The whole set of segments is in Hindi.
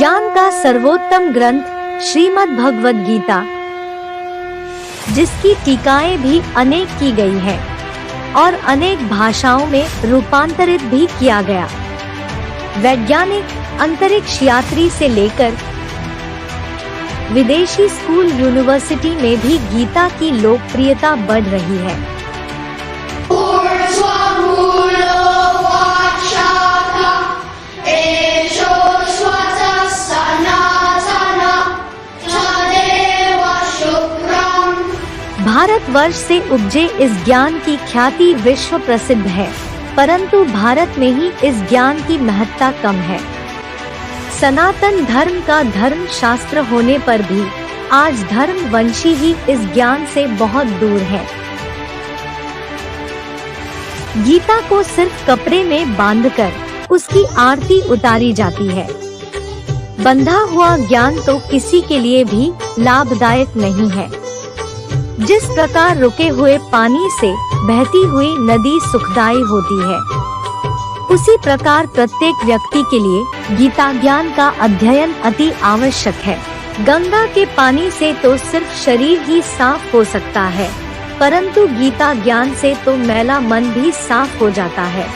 ज्ञान का सर्वोत्तम ग्रंथ श्रीमद् भगवद गीता, जिसकी टीकाएं भी अनेक की गई है और अनेक भाषाओं में रूपांतरित भी किया गया। वैज्ञानिक, अंतरिक्ष यात्री से लेकर विदेशी स्कूल यूनिवर्सिटी में भी गीता की लोकप्रियता बढ़ रही है। भारतवर्ष से उपजे इस ज्ञान की ख्याति विश्व प्रसिद्ध है, परंतु भारत में ही इस ज्ञान की महत्ता कम है। सनातन धर्म का धर्म शास्त्र होने पर भी आज धर्मवंशी ही इस ज्ञान से बहुत दूर है। गीता को सिर्फ कपड़े में बांधकर उसकी आरती उतारी जाती है। बंधा हुआ ज्ञान तो किसी के लिए भी लाभदायक नहीं है। जिस प्रकार रुके हुए पानी से बहती हुई नदी सुखदायी होती है, उसी प्रकार प्रत्येक व्यक्ति के लिए गीता ज्ञान का अध्ययन अति आवश्यक है। गंगा के पानी से तो सिर्फ शरीर ही साफ हो सकता है, परंतु गीता ज्ञान से तो मैला मन भी साफ हो जाता है।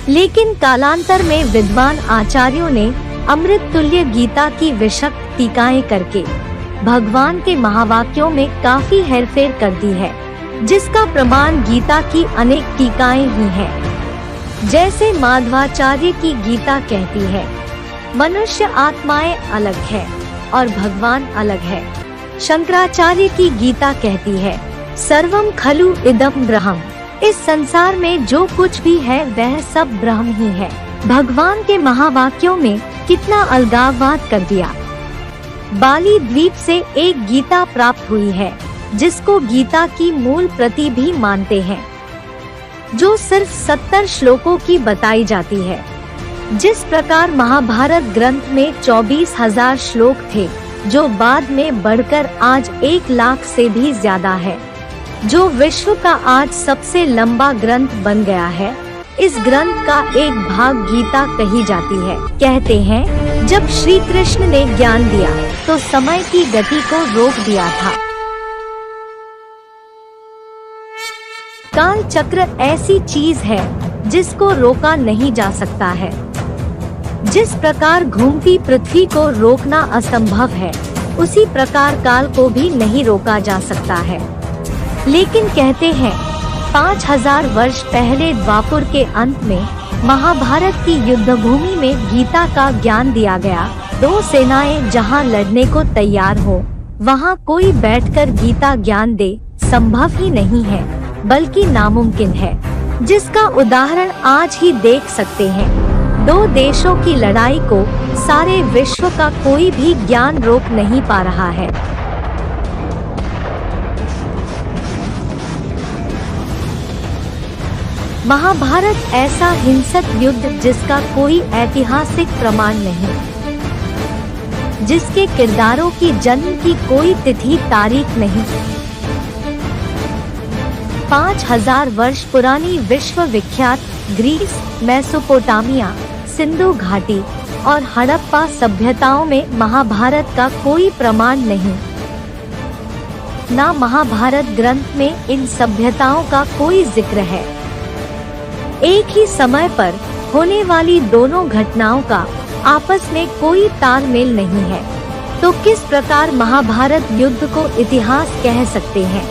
लेकिन कालांतर में विद्वान आचार्यों ने अमृत तुल्य गीता की विशक टीकाएं करके भगवान के महावाक्यों में काफी हेरफेर कर दी है, जिसका प्रमाण गीता की अनेक टीकाएं ही हैं। जैसे माधवाचार्य की गीता कहती है, मनुष्य आत्माएं अलग है और भगवान अलग है। शंकराचार्य की गीता कहती है, सर्वम खलु इदम ब्रह्म, इस संसार में जो कुछ भी है वह सब ब्रह्म ही है। भगवान के महावाक्यों में कितना अलगाववाद कर दिया। बाली द्वीप से एक गीता प्राप्त हुई है, जिसको गीता की मूल प्रति भी मानते हैं, जो सिर्फ 70 श्लोकों की बताई जाती है। जिस प्रकार महाभारत ग्रंथ में 24,000 श्लोक थे, जो बाद में बढ़कर आज 1 लाख से भी ज्यादा है, जो विश्व का आज सबसे लंबा ग्रंथ बन गया है। इस ग्रंथ का एक भाग गीता कही जाती है। कहते हैं, जब श्री कृष्ण ने ज्ञान दिया तो समय की गति को रोक दिया था। काल चक्र ऐसी चीज है जिसको रोका नहीं जा सकता है। जिस प्रकार घूमती पृथ्वी को रोकना असंभव है, उसी प्रकार काल को भी नहीं रोका जा सकता है। लेकिन कहते हैं, 5000 वर्ष पहले द्वापर के अंत में महाभारत की युद्ध भूमि में गीता का ज्ञान दिया गया। 2 सेनाएं जहां लड़ने को तैयार हो, वहां कोई बैठकर गीता ज्ञान दे संभव ही नहीं है, बल्कि नामुमकिन है, जिसका उदाहरण आज ही देख सकते हैं। 2 देशों की लड़ाई को सारे विश्व का कोई भी ज्ञान रोक नहीं पा रहा है। महाभारत ऐसा हिंसक युद्ध जिसका कोई ऐतिहासिक प्रमाण नहीं, जिसके किरदारों की जन्म की कोई तिथि तारीख नहीं। 5000 वर्ष पुरानी विश्व विख्यात ग्रीस, मेसोपोटामिया, सिंधु घाटी और हड़प्पा सभ्यताओं में महाभारत का कोई प्रमाण नहीं। ना महाभारत ग्रंथ में इन सभ्यताओं का कोई जिक्र है। एक ही समय पर होने वाली दोनों घटनाओं का आपस में कोई तालमेल नहीं है, तो किस प्रकार महाभारत युद्ध को इतिहास कह सकते हैं?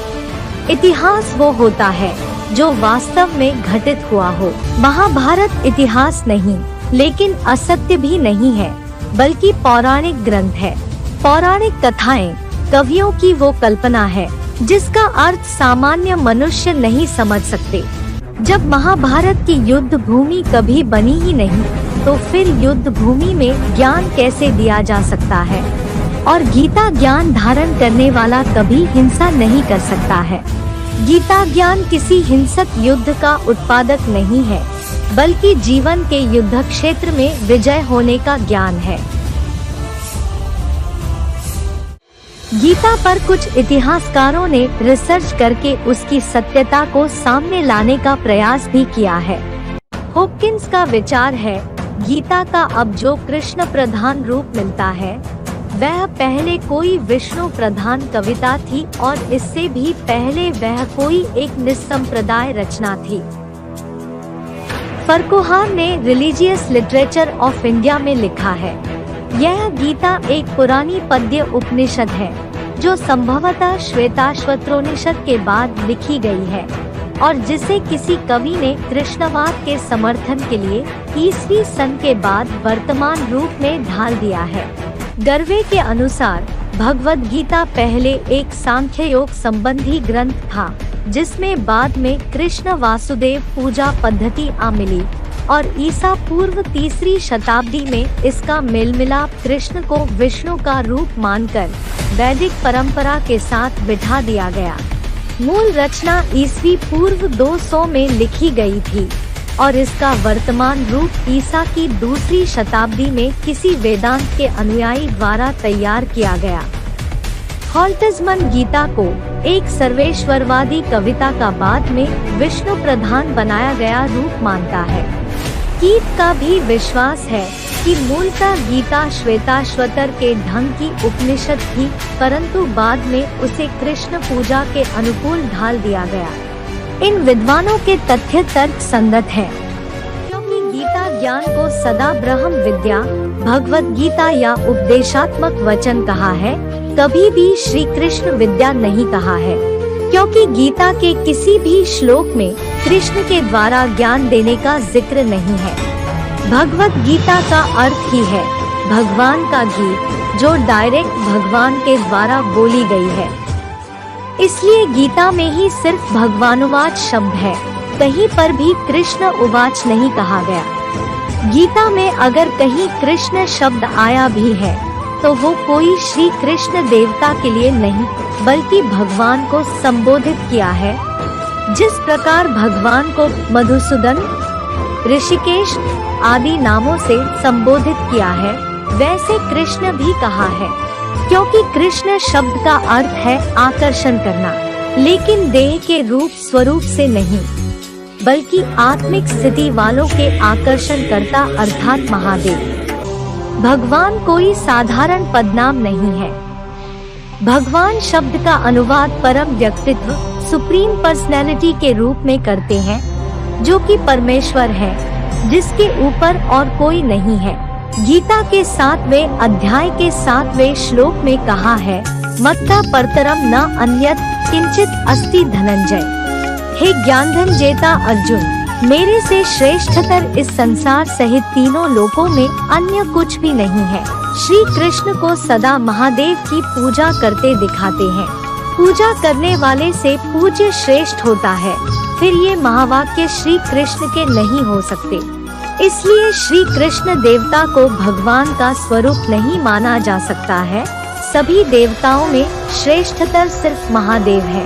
इतिहास वो होता है जो वास्तव में घटित हुआ हो। महाभारत इतिहास नहीं, लेकिन असत्य भी नहीं है, बल्कि पौराणिक ग्रंथ है। पौराणिक कथाएं कवियों की वो कल्पना है जिसका अर्थ सामान्य मनुष्य नहीं समझ सकते। जब महाभारत की युद्ध भूमि कभी बनी ही नहीं, तो फिर युद्ध भूमि में ज्ञान कैसे दिया जा सकता है? और गीता ज्ञान धारण करने वाला कभी हिंसा नहीं कर सकता है। गीता ज्ञान किसी हिंसक युद्ध का उत्पादक नहीं है, बल्कि जीवन के युद्ध क्षेत्र में विजय होने का ज्ञान है। गीता पर कुछ इतिहासकारों ने रिसर्च करके उसकी सत्यता को सामने लाने का प्रयास भी किया है। हॉपकिंस का विचार है, गीता का अब जो कृष्ण प्रधान रूप मिलता है वह पहले कोई विष्णु प्रधान कविता थी और इससे भी पहले वह कोई एक निसंप्रदाय रचना थी। फर्कोहान ने रिलीजियस लिटरेचर ऑफ इंडिया में लिखा है, यह गीता एक पुरानी पद्य उपनिषद है जो संभवतः श्वेताश्वत्रोपनिषद के बाद लिखी गई है और जिसे किसी कवि ने कृष्णवाद के समर्थन के लिए ईस्वी सन के बाद वर्तमान रूप में ढाल दिया है। गर्वे के अनुसार भगवद गीता पहले एक सांख्य योग संबंधी ग्रंथ था जिसमें बाद में कृष्ण वासुदेव पूजा पद्धति आ मिली और ईसा पूर्व 3री शताब्दी में इसका मेलमिलाप कृष्ण को विष्णु का रूप मानकर वैदिक परंपरा के साथ बिठा दिया गया। मूल रचना ईस्वी पूर्व 200 में लिखी गई थी और इसका वर्तमान रूप ईसा की 2री शताब्दी में किसी वेदांत के अनुयायी द्वारा तैयार किया गया। हॉल्टजमन गीता को एक सर्वेश्वरवादी कविता का बाद में विष्णु प्रधान बनाया गया रूप मानता है। कीट का भी विश्वास है कि मूलतः गीता श्वेताश्वतर के ढंग की उपनिषद थी, परंतु बाद में उसे कृष्ण पूजा के अनुकूल ढाल दिया गया। इन विद्वानों के तथ्य तर्क संगत है, क्योंकि गीता ज्ञान को सदा ब्रह्म विद्या, भगवद गीता या उपदेशात्मक वचन कहा है, कभी भी श्री कृष्ण विद्या नहीं कहा है, क्योंकि गीता के किसी भी श्लोक में कृष्ण के द्वारा ज्ञान देने का जिक्र नहीं है। भगवद गीता का अर्थ ही है भगवान का गीत, जो डायरेक्ट भगवान के द्वारा बोली गई है। इसलिए गीता में ही सिर्फ भगवानुवाच शब्द है, कहीं पर भी कृष्ण उवाच नहीं कहा गया। गीता में अगर कहीं कृष्ण शब्द आया भी है तो वो कोई श्री कृष्ण देवता के लिए नहीं बल्कि भगवान को संबोधित किया है। जिस प्रकार भगवान को मधुसूदन, ऋषिकेश आदि नामों से संबोधित किया है, वैसे कृष्ण भी कहा है, क्योंकि कृष्ण शब्द का अर्थ है आकर्षण करना, लेकिन देह के रूप स्वरूप से नहीं बल्कि आत्मिक स्थिति वालों के आकर्षण करता अर्थात महादेव। भगवान कोई साधारण पदनाम नहीं है। भगवान शब्द का अनुवाद परम व्यक्तित्व, सुप्रीम पर्सनैलिटी के रूप में करते हैं, जो कि परमेश्वर है, जिसके ऊपर और कोई नहीं है। गीता के 7वें अध्याय के 7वें श्लोक में कहा है, मत्ता परतरम न अन्यत् किंचित अस्ति धनंजय। हे ज्ञानधन जेता अर्जुन, मेरे से श्रेष्ठतर इस संसार सहित तीनों लोकों में अन्य कुछ भी नहीं है। श्री कृष्ण को सदा महादेव की पूजा करते दिखाते हैं। पूजा करने वाले से पूज्य श्रेष्ठ होता है, फिर ये महावाक्य श्री कृष्ण के नहीं हो सकते। इसलिए श्री कृष्ण देवता को भगवान का स्वरूप नहीं माना जा सकता है। सभी देवताओं में श्रेष्ठतर सिर्फ महादेव है।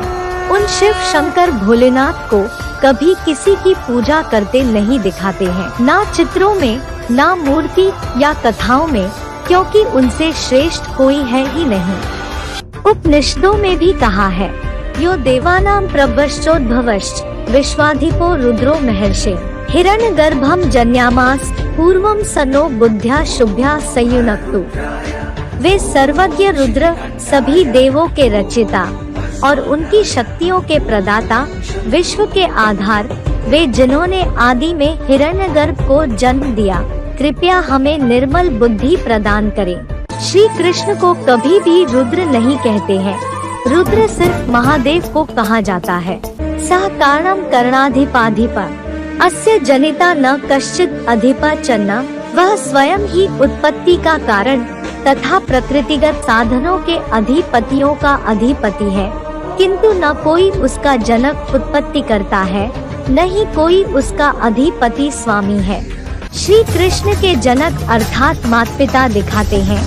उन शिव शंकर भोलेनाथ को कभी किसी की पूजा करते नहीं दिखाते हैं, ना चित्रों में, ना मूर्ति या कथाओं में, क्योंकि उनसे श्रेष्ठ कोई है ही नहीं। उपनिषदों में भी कहा है, यो देवानां प्रभश्चोद्भवश्च विश्वाधिपो रुद्रो महर्षि हिरण्यगर्भं जन्यामास पूर्वं सनो बुद्ध्या शुभ्या संयुनक्तु। वे सर्वज्ञ रुद्र, सभी देवों के रचिता और उनकी शक्तियों के प्रदाता, विश्व के आधार, वे जिन्होंने आदि में हिरण्यगर्भ को जन्म दिया, कृपया हमें निर्मल बुद्धि प्रदान करें। श्री कृष्ण को कभी भी रुद्र नहीं कहते हैं। रुद्र सिर्फ महादेव को कहा जाता है। सह कारणम करणाधिपाधिपा अस्य जनिता न कश्चित अधिपा चन्ना। वह स्वयं ही उत्पत्ति का कारण तथा प्रकृतिगत साधनों के अधिपतियों का अधिपति है, किंतु न कोई उसका जनक उत्पत्ति करता है, न ही कोई उसका अधिपति स्वामी है। श्री कृष्ण के जनक अर्थात माता पिता दिखाते हैं,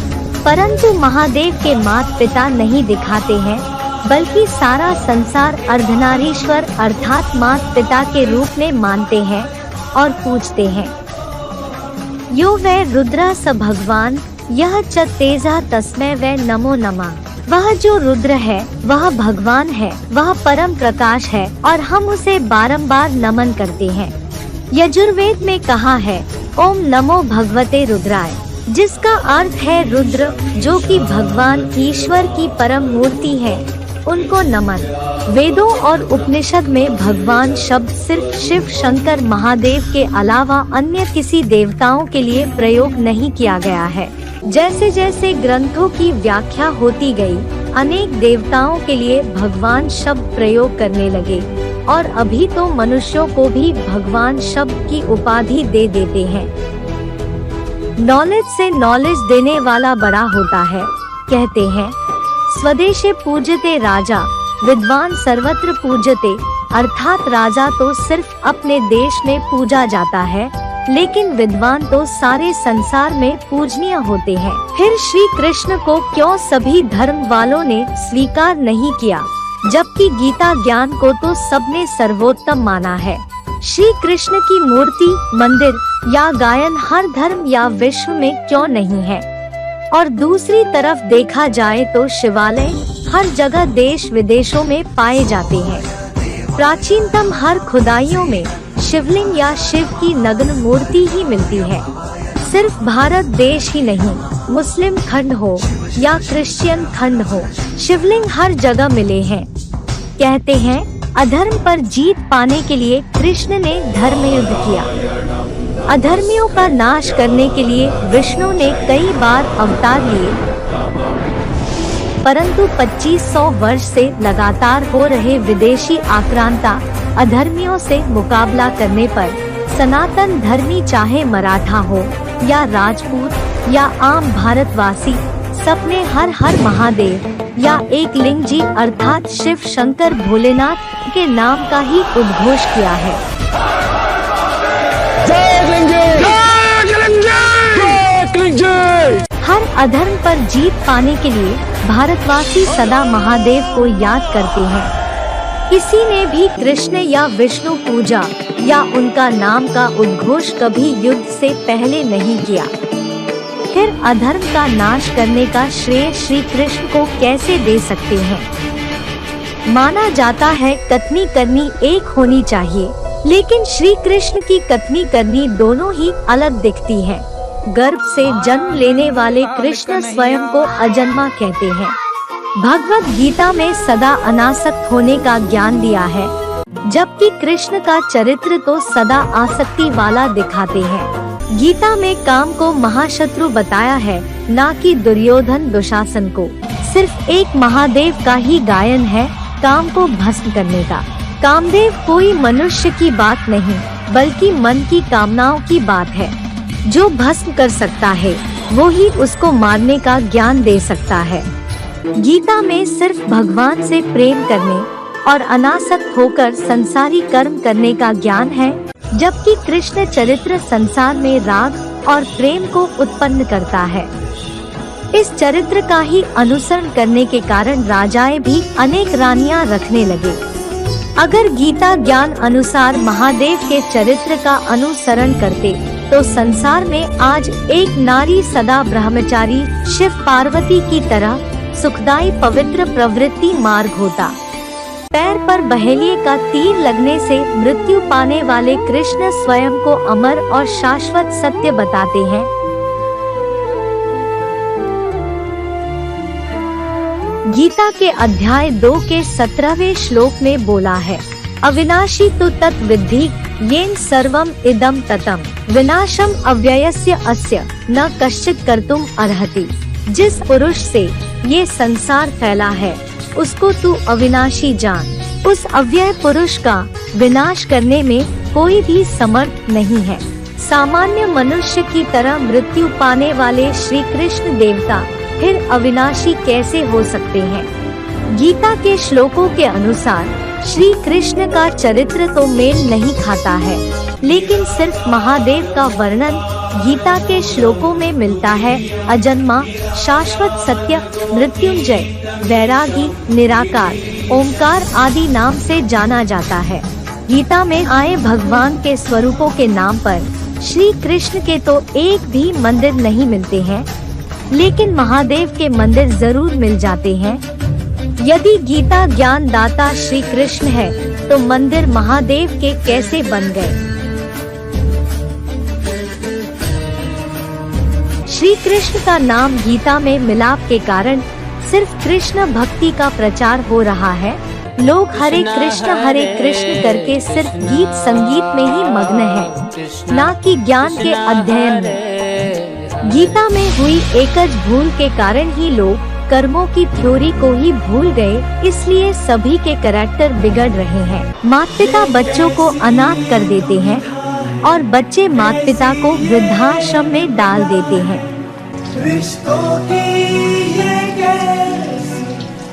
परंतु महादेव के माता पिता नहीं दिखाते हैं, बल्कि सारा संसार अर्धनारीश्वर अर्थात माता पिता के रूप में मानते हैं और पूजते हैं। यो वै रुद्र स भगवान यह च तेजा तस्मै वै नमो नमः। वह जो रुद्र है वह भगवान है, वह परम प्रकाश है और हम उसे बारंबार नमन करते हैं। यजुर्वेद में कहा है, ओम नमो भगवते रुद्राय, जिसका अर्थ है रुद्र, जो कि भगवान ईश्वर की परम मूर्ति है, उनको नमन। वेदों और उपनिषद में भगवान शब्द सिर्फ शिव शंकर महादेव के अलावा अन्य किसी देवताओं के लिए प्रयोग नहीं किया गया है। जैसे जैसे ग्रंथों की व्याख्या होती गई, अनेक देवताओं के लिए भगवान शब्द प्रयोग करने लगे और अभी तो मनुष्यों को भी भगवान शब्द की उपाधि दे देते हैं। नॉलेज से नॉलेज देने वाला बड़ा होता है। कहते हैं स्वदेशे पूज्यते राजा, विद्वान सर्वत्र पूज्यते, अर्थात राजा तो सिर्फ अपने देश में पूजा जाता है, लेकिन विद्वान तो सारे संसार में पूजनीय होते हैं। फिर श्री कृष्ण को क्यों सभी धर्म वालों ने स्वीकार नहीं किया, जबकि गीता ज्ञान को तो सबने सर्वोत्तम माना है। श्री कृष्ण की मूर्ति, मंदिर या गायन हर धर्म या विश्व में क्यों नहीं है? और दूसरी तरफ देखा जाए तो शिवालय हर जगह देश विदेशों में पाए जाते हैं। प्राचीनतम हर खुदाइयों में शिवलिंग या शिव की नग्न मूर्ति ही मिलती है। सिर्फ भारत देश ही नहीं, मुस्लिम खंड हो या क्रिश्चियन खंड हो, शिवलिंग हर जगह मिले हैं। कहते हैं अधर्म पर जीत पाने के लिए कृष्ण ने धर्म युद्ध किया। अधर्मियों का नाश करने के लिए विष्णु ने कई बार अवतार लिए, परंतु 2500 वर्ष से लगातार हो रहे विदेशी आक्रांता अधर्मियों से मुकाबला करने पर सनातन धर्मी, चाहे मराठा हो या राजपूत या आम भारतवासी, सबने हर हर महादेव या एक लिंग जी अर्थात शिव शंकर भोलेनाथ के नाम का ही उद्घोष किया है। हर अधर्म पर जीत पाने के लिए भारतवासी सदा महादेव को याद करते हैं। किसी ने भी कृष्ण या विष्णु पूजा या उनका नाम का उद्घोष कभी युद्ध से पहले नहीं किया। फिर अधर्म का नाश करने का श्रेय श्री कृष्ण को कैसे दे सकते हैं? माना जाता है कथनी करनी एक होनी चाहिए, लेकिन श्री कृष्ण की कथनी करनी दोनों ही अलग दिखती है। गर्भ से जन्म लेने वाले कृष्ण स्वयं को अजन्मा कहते हैं। भगवत गीता में सदा अनासक्त होने का ज्ञान दिया है, जबकि कृष्ण का चरित्र तो सदा आसक्ति वाला दिखाते हैं। गीता में काम को महाशत्रु बताया है, ना कि दुर्योधन दुशासन को। सिर्फ एक महादेव का ही गायन है काम को भस्म करने का। कामदेव कोई मनुष्य की बात नहीं, बल्कि मन की कामनाओं की बात है। जो भस्म कर सकता है वो ही उसको मारने का ज्ञान दे सकता है। गीता में सिर्फ भगवान से प्रेम करने और अनासक्त होकर संसारी कर्म करने का ज्ञान है, जबकि कृष्ण चरित्र संसार में राग और प्रेम को उत्पन्न करता है। इस चरित्र का ही अनुसरण करने के कारण राजाएं भी अनेक रानियां रखने लगे। अगर गीता ज्ञान अनुसार महादेव के चरित्र का अनुसरण करते तो संसार में आज एक नारी सदा ब्रह्मचारी शिव पार्वती की तरह सुखदायी पवित्र प्रवृत्ति मार्ग होता। पैर पर बहेलिए का तीर लगने से मृत्यु पाने वाले कृष्ण स्वयं को अमर और शाश्वत सत्य बताते हैं। गीता के अध्याय 2 के 17वें श्लोक में बोला है, अविनाशी तु तत् विद्धि येन सर्वम इदम ततम विनाशम अव्ययस्य अस्य न कश्चित कर्तुम अर्हति। जिस पुरुष से ये संसार फैला है उसको तू अविनाशी जान। उस अव्यय पुरुष का विनाश करने में कोई भी समर्थ नहीं है। सामान्य मनुष्य की तरह मृत्यु पाने वाले श्री कृष्ण देवता फिर अविनाशी कैसे हो सकते हैं? गीता के श्लोकों के अनुसार श्री कृष्ण का चरित्र तो मेल नहीं खाता है, लेकिन सिर्फ महादेव का वर्णन गीता के श्लोकों में मिलता है। अजन्मा, शाश्वत सत्य, मृत्युंजय, वैरागी, निराकार, ओंकार आदि नाम से जाना जाता है। गीता में आए भगवान के स्वरूपों के नाम पर श्री कृष्ण के तो एक भी मंदिर नहीं मिलते हैं, लेकिन महादेव के मंदिर जरूर मिल जाते हैं। यदि गीता ज्ञान दाता श्री कृष्ण है तो मंदिर महादेव के कैसे बन गए? श्री कृष्ण का नाम गीता में मिलाप के कारण सिर्फ कृष्ण भक्ति का प्रचार हो रहा है। लोग हरे कृष्ण करके सिर्फ गीत संगीत में ही मग्न हैं, ना कि ज्ञान के अध्ययन में। गीता में हुई एकज भूल के कारण ही लोग कर्मों की थ्योरी को ही भूल गए, इसलिए सभी के कैरेक्टर बिगड़ रहे हैं। माता पिता बच्चों को अनाथ कर देते हैं और बच्चे माता पिता को वृद्धाश्रम में डाल देते हैं। रिश्तों की ये कैसी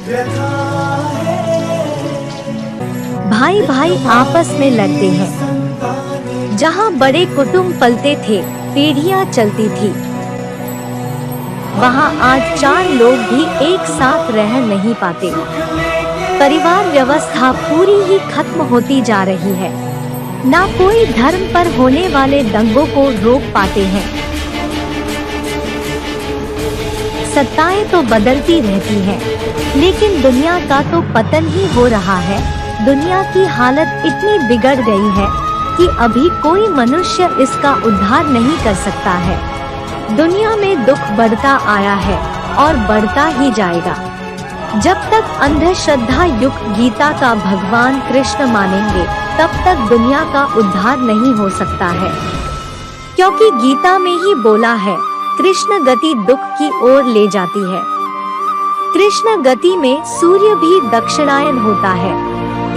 व्यथा है। भाई भाई आपस में लड़ते हैं। जहाँ बड़े कुटुंब पलते थे, पीढ़ियाँ चलती थी, वहाँ आज 4 लोग भी एक साथ रह नहीं पाते। परिवार व्यवस्था पूरी ही खत्म होती जा रही है। ना कोई धर्म पर होने वाले दंगों को रोक पाते हैं। सत्ताएं तो बदलती रहती हैं, लेकिन दुनिया का तो पतन ही हो रहा है। दुनिया की हालत इतनी बिगड़ गई है कि अभी कोई मनुष्य इसका उद्धार नहीं कर सकता है। दुनिया में दुख बढ़ता आया है और बढ़ता ही जाएगा। जब तक अंधश्रद्धा युक्त गीता का भगवान कृष्ण मानेंगे, तब तक दुनिया का उद्धार नहीं हो सकता है। क्योंकि गीता में ही बोला है, कृष्ण गति दुख की ओर ले जाती है। कृष्ण गति में सूर्य भी दक्षिणायन होता है,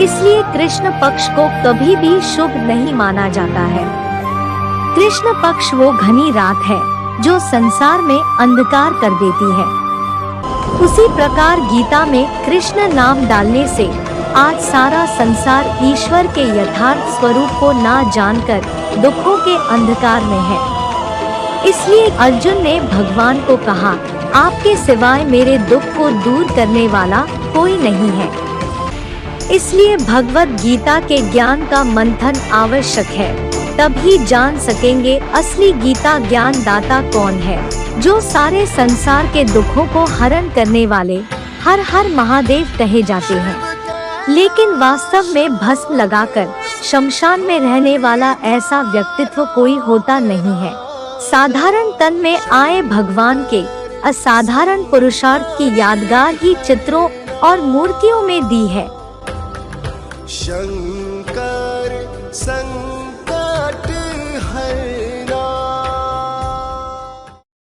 इसलिए कृष्ण पक्ष को कभी भी शुभ नहीं माना जाता है। कृष्ण पक्ष वो घनी रात है जो संसार में अंधकार कर देती है। उसी प्रकार गीता में कृष्ण नाम डालने से आज सारा संसार ईश्वर के यथार्थ स्वरूप को ना जानकर दुखों के अंधकार में है। इसलिए अर्जुन ने भगवान को कहा, आपके सिवाय मेरे दुख को दूर करने वाला कोई नहीं है। इसलिए भगवत गीता के ज्ञान का मंथन आवश्यक है, तभी जान सकेंगे असली गीता ज्ञान दाता कौन है, जो सारे संसार के दुखों को हरण करने वाले हर हर महादेव कहे जाते हैं। लेकिन वास्तव में भस्म लगाकर शमशान में रहने वाला ऐसा व्यक्तित्व कोई होता नहीं है। साधारण तन में आए भगवान के असाधारण पुरुषार्थ की यादगार ही चित्रों और मूर्तियों में दी है। शंकर संग